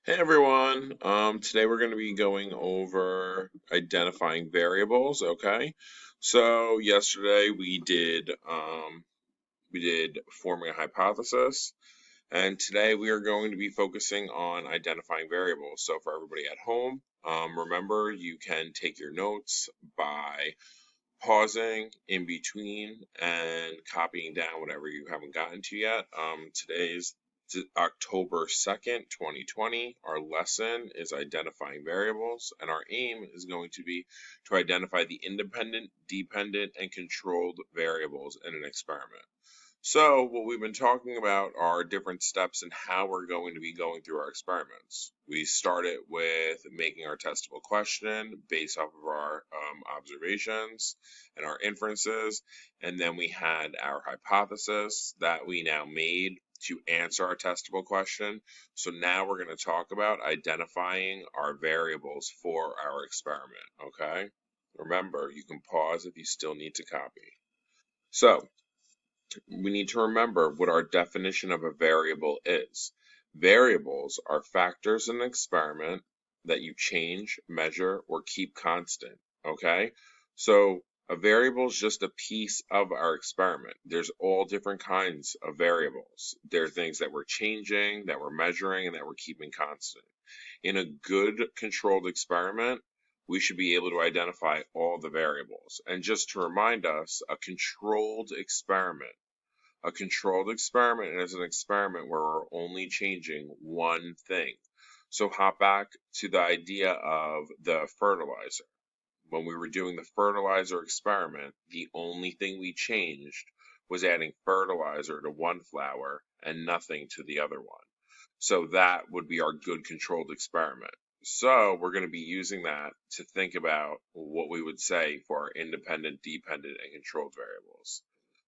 Hey everyone. Today we're going to be going over identifying variables. Okay. So yesterday we did forming a hypothesis, and today we are going to be focusing on identifying variables. So for everybody at home, remember you can take your notes by pausing in between and copying down whatever you haven't gotten to yet. Today's October 2nd, 2020. Our lesson is identifying variables, and our aim is going to be to identify the independent, dependent, and controlled variables in an experiment. So what we've been talking about are different steps in how we're going to be going through our experiments. We started with making our testable question based off of our observations and our inferences, and then we had our hypothesis that we now made to answer our testable question. So now we're going to talk about identifying our variables for our experiment, okay? Remember, you can pause if you still need to copy. So we need to remember what our definition of a variable is. Variables are factors in an experiment that you change, measure, or keep constant. Okay? So a variable is just a piece of our experiment. There's all different kinds of variables. There are things that we're changing, that we're measuring, and that we're keeping constant. In a good controlled experiment, we should be able to identify all the variables. And just to remind us, a controlled experiment is an experiment where we're only changing one thing. So hop back to the idea of the fertilizer. When we were doing the fertilizer experiment, the only thing we changed was adding fertilizer to one flower and nothing to the other one. So that would be our good controlled experiment. So we're going to be using that to think about what we would say for our independent, dependent, and controlled variables.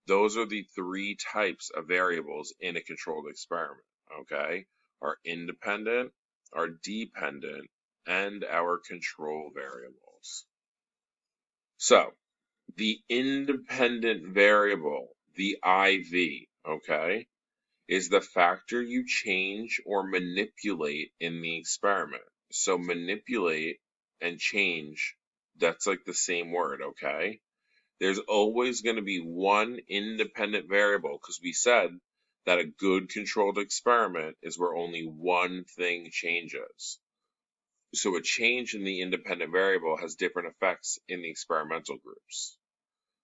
Those are the three types of variables in a controlled experiment, okay? Our independent, our dependent, and our control variables. So, the independent variable, the IV, okay, is the factor you change or manipulate in the experiment. So manipulate and change, that's like the same word, okay? There's always going to be one independent variable because we said that a good controlled experiment is where only one thing changes. So a change in the independent variable has different effects in the experimental groups.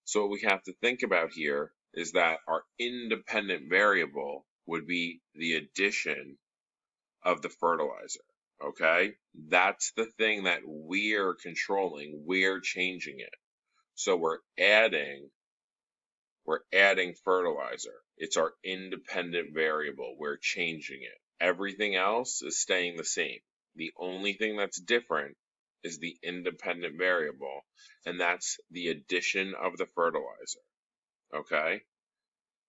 So what we have to think about here is that our independent variable would be the addition of the fertilizer. Okay? That's the thing that we're controlling, we're changing it. So we're adding fertilizer. It's our independent variable. We're changing it. Everything else is staying the same. The only thing that's different is the independent variable, and that's the addition of the fertilizer. Okay?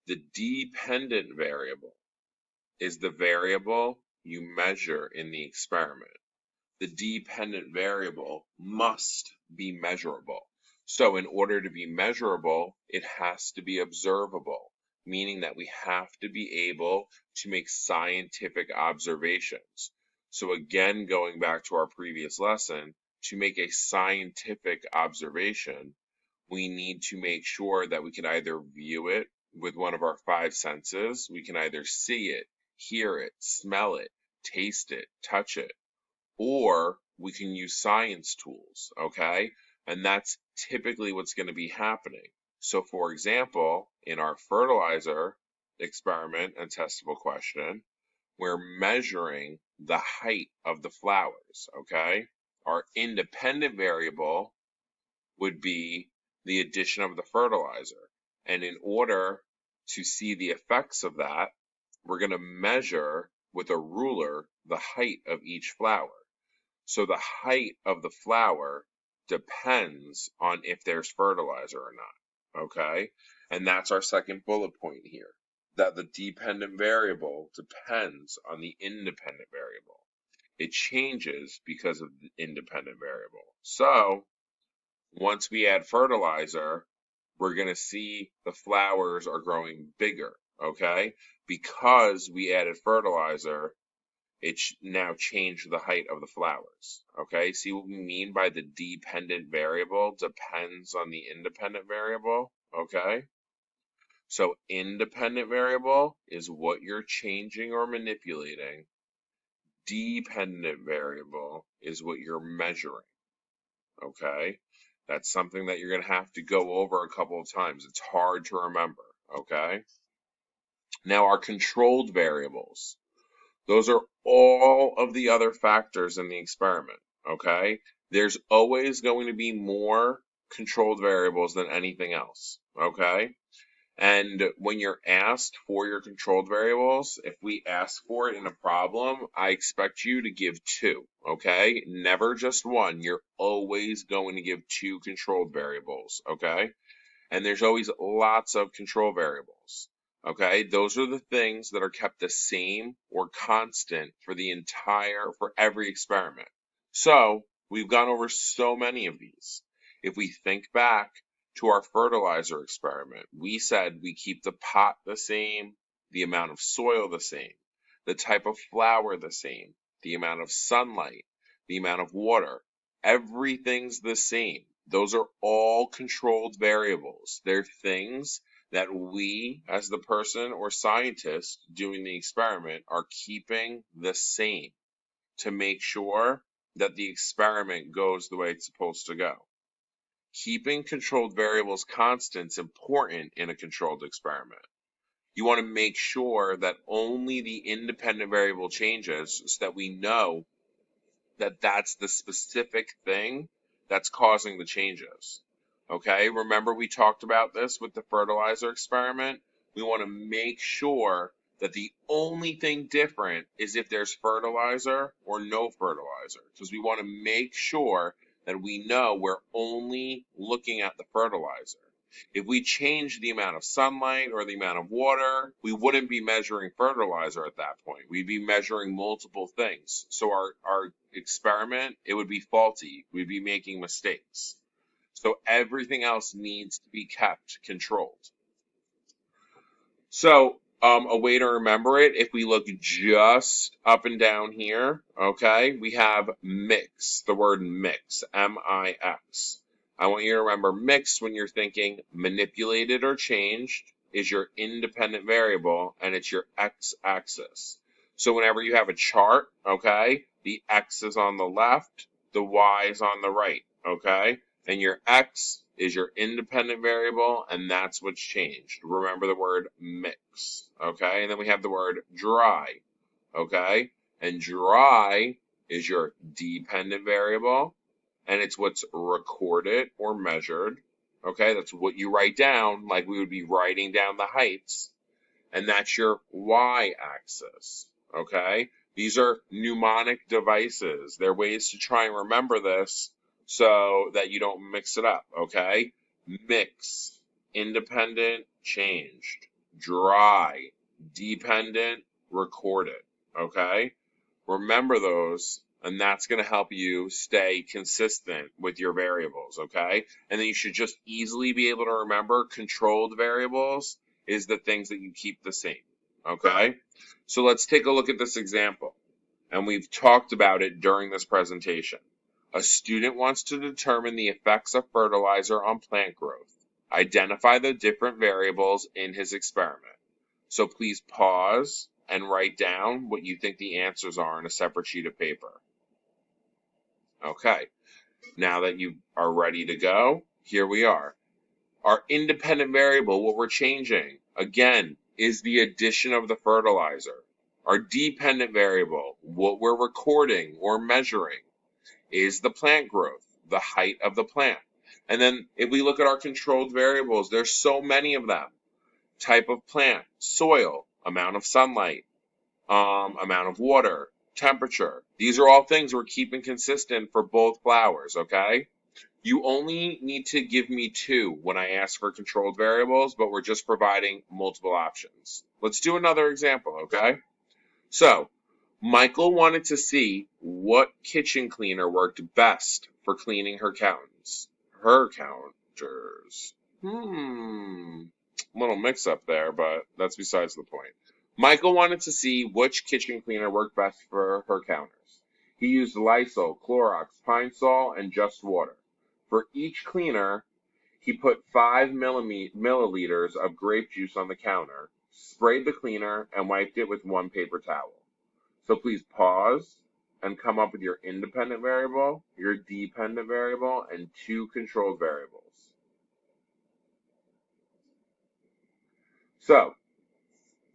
The dependent variable is the variable you measure in the experiment. The dependent variable must be measurable. So in order to be measurable, it has to be observable, meaning that we have to be able to make scientific observations. So again, going back to our previous lesson, to make a scientific observation, we need to make sure that we can either view it with one of our five senses, we can either see it, hear it, smell it, taste it, touch it, or we can use science tools, okay? And that's typically what's going to be happening. So for example, in our fertilizer experiment and testable question, we're measuring the height of the flowers, okay? Our independent variable would be the addition of the fertilizer. And in order to see the effects of that, we're going to measure with a ruler the height of each flower. So the height of the flower depends on if there's fertilizer or not, okay? And that's our second bullet point here, that the dependent variable depends on the independent variable. It changes because of the independent variable. So once we add fertilizer, we're going to see the flowers are growing bigger, okay? Because we added fertilizer, It's now changed the height of the flowers. Okay, see what we mean by the dependent variable depends on the independent variable? Okay, so independent variable is what you're changing or manipulating. Dependent variable is what you're measuring. Okay, that's something that you're going to have to go over a couple of times. It's hard to remember. Okay, now our controlled variables. Those are all of the other factors in the experiment, okay? There's always going to be more controlled variables than anything else, okay? And when you're asked for your controlled variables, if we ask for it in a problem, I expect you to give two, okay? Never just one. You're always going to give two controlled variables, okay? And there's always lots of control variables. Okay, those are the things that are kept the same or constant for every experiment. So we've gone over so many of these. If we think back to our fertilizer experiment, we said we keep the pot the same, the amount of soil the same, the type of flower the same, the amount of sunlight, the amount of water, everything's the same. Those are all controlled variables. They're things that we, as the person or scientist doing the experiment, are keeping the same to make sure that the experiment goes the way it's supposed to go. Keeping controlled variables constant is important in a controlled experiment. You want to make sure that only the independent variable changes so that we know that that's the specific thing that's causing the changes. Okay, remember we talked about this with the fertilizer experiment? We want to make sure that the only thing different is if there's fertilizer or no fertilizer, because we want to make sure that we know we're only looking at the fertilizer. If we change the amount of sunlight or the amount of water, we wouldn't be measuring fertilizer at that point. We'd be measuring multiple things. So our experiment, it would be faulty. We'd be making mistakes. So everything else needs to be kept controlled. So a way to remember it, if we look just up and down here, okay, we have mix, the word mix, M-I-X. I want you to remember mix when you're thinking manipulated or changed is your independent variable, and it's your x-axis. So whenever you have a chart, okay, the x is on the left, the y is on the right, okay? And your x is your independent variable, and that's what's changed. Remember the word mix, okay? And then we have the word dry, okay? And dry is your dependent variable, and it's what's recorded or measured, okay? That's what you write down, like we would be writing down the heights, and that's your y-axis, okay? These are mnemonic devices. They're ways to try and remember this so that you don't mix it up, okay? Mix, independent, changed, dry, dependent, recorded, okay? Remember those, and that's going to help you stay consistent with your variables, okay? And then you should just easily be able to remember controlled variables is the things that you keep the same, okay? So let's take a look at this example, and we've talked about it during this presentation. A student wants to determine the effects of fertilizer on plant growth. Identify the different variables in his experiment. So please pause and write down what you think the answers are on a separate sheet of paper. Okay, now that you are ready to go, here we are. Our independent variable, what we're changing, again, is the addition of the fertilizer. Our dependent variable, what we're recording or measuring, is the plant growth, the height of the plant. And then if we look at our controlled variables, there's so many of them. Type of plant, soil, amount of sunlight, amount of water, temperature. These are all things we're keeping consistent for both flowers, okay? You only need to give me two when I ask for controlled variables, but we're just providing multiple options. Let's do another example, okay? So, Michael wanted to see what kitchen cleaner worked best for cleaning her counters. Little mix up there, but that's besides the point. Michael wanted to see which kitchen cleaner worked best for her counters. He used Lysol, Clorox, Pine Sol, and just water. For each cleaner, he put 5 milliliters of grape juice on the counter, sprayed the cleaner, and wiped it with one paper towel. So please pause and come up with your independent variable, your dependent variable, and 2 control variables. So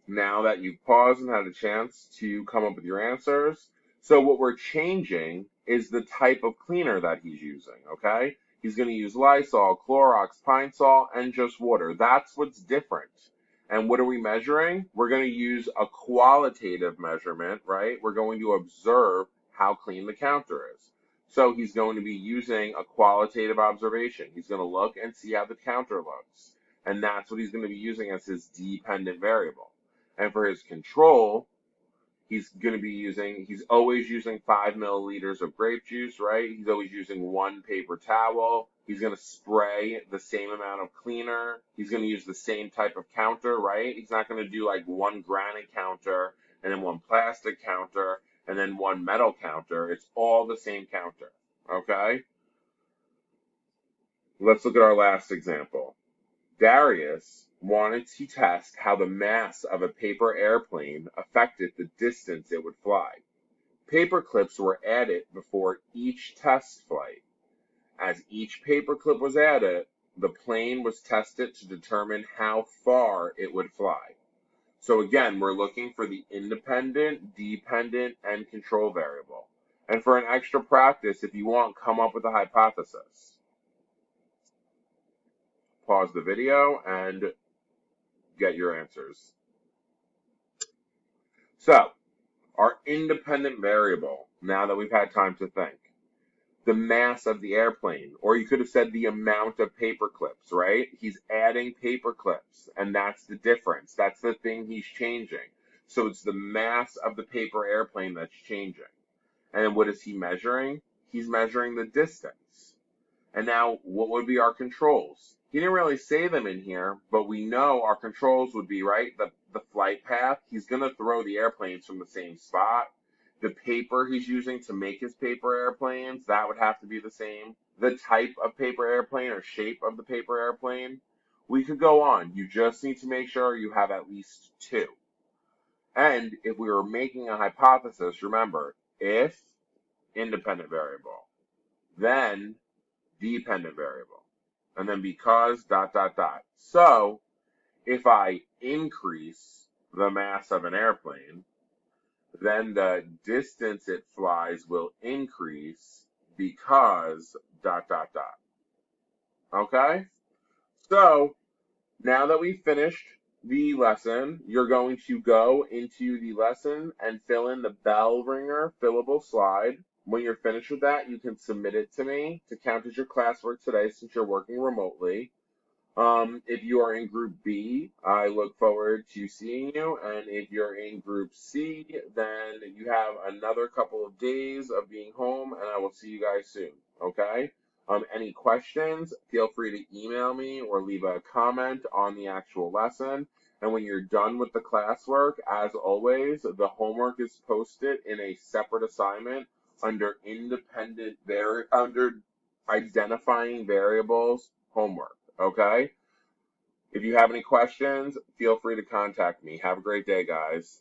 now that you've paused and had a chance to come up with your answers, so what we're changing is the type of cleaner that he's using, okay? He's going to use Lysol, Clorox, Pine Sol, and just water. That's what's different. And what are we measuring? We're going to use a qualitative measurement, right? We're going to observe how clean the counter is. So he's going to be using a qualitative observation. He's going to look and see how the counter looks. And that's what he's going to be using as his dependent variable. And for his control, he's always using 5 milliliters of grape juice, right? He's always using one paper towel. He's going to spray the same amount of cleaner. He's going to use the same type of counter, right? He's not going to do like one granite counter and then one plastic counter and then one metal counter. It's all the same counter, okay? Let's look at our last example. Darius wanted to test how the mass of a paper airplane affected the distance it would fly. Paper clips were added before each test flight. As each paper clip was added, the plane was tested to determine how far it would fly. So again, we're looking for the independent, dependent, and control variable. And for an extra practice, if you want, come up with a hypothesis. Pause the video and get your answers. So, our independent variable, now that we've had time to think, the mass of the airplane, or you could have said the amount of paper clips, right? He's adding paper clips, and that's the difference. That's the thing he's changing. So it's the mass of the paper airplane that's changing. And then what is he measuring? He's measuring the distance. And now, what would be our controls? He didn't really say them in here, but we know our controls would be, right, the flight path. He's going to throw the airplanes from the same spot. The paper he's using to make his paper airplanes, that would have to be the same. The type of paper airplane or shape of the paper airplane. We could go on. You just need to make sure you have at least 2. And if we were making a hypothesis, remember, if independent variable, then dependent variable, and then because ... So if I increase the mass of an airplane, then the distance it flies will increase because ... Okay? So now that we've finished the lesson, you're going to go into the lesson and fill in the bell ringer fillable slide. When you're finished with that, you can submit it to me to count as your classwork today since you're working remotely. If you are in Group B, I look forward to seeing you. And if you're in Group C, then you have another couple of days of being home, and I will see you guys soon, okay? Any questions, feel free to email me or leave a comment on the actual lesson. And when you're done with the classwork, as always, the homework is posted in a separate assignment under under identifying variables homework, okay? If you have any questions, feel free to contact me. Have a great day, guys.